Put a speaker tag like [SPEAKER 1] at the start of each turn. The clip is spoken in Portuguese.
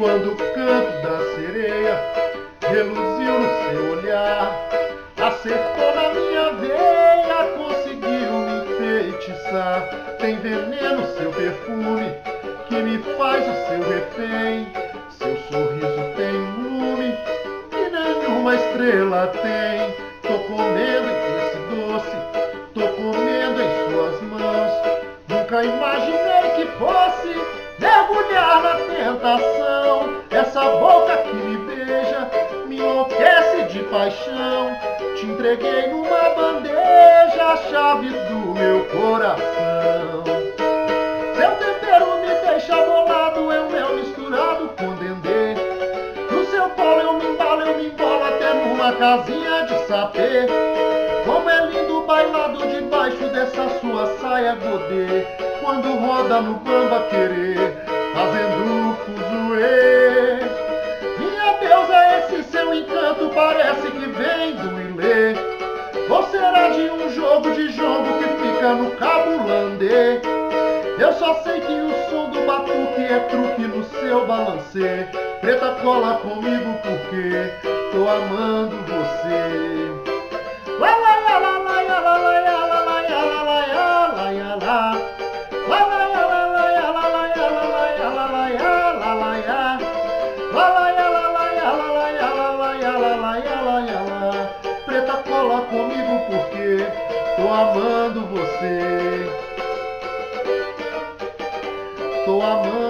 [SPEAKER 1] Quando o canto da sereia reluziu no seu olhar, acertou na minha veia, conseguiu me enfeitiçar. Tem veneno seu perfume, que me faz o seu refém. Seu sorriso tem um lume que nenhuma estrela tem. Tô comendo esse doce, tô comendo em suas mãos. Nunca imaginei que fosse mergulhar na tentação. Essa boca que me beija me enlouquece de paixão. Te entreguei numa bandeja a chave do meu coração. Seu tempero me deixa bolado, é um mel misturado com dendê. No seu colo eu me embolo até numa casinha de sapê. Como é lindo o bailado debaixo dessa sua saia godê. Quando roda no bamba querer, fazendo fuzuê. Minha deusa, esse seu encanto parece que vem do Ilê. Ou será de um jogo de jongo que fica no Cabulandê? Eu só sei que o som do batuque é truque no seu balancê. Preta, cola comigo porque tô amando você. La la la la la la la la la la la la la la la la. La la la la la la la la la la la la la la. La la la la la la la la la la. Preta, cola comigo porque tô amando você. Tô amando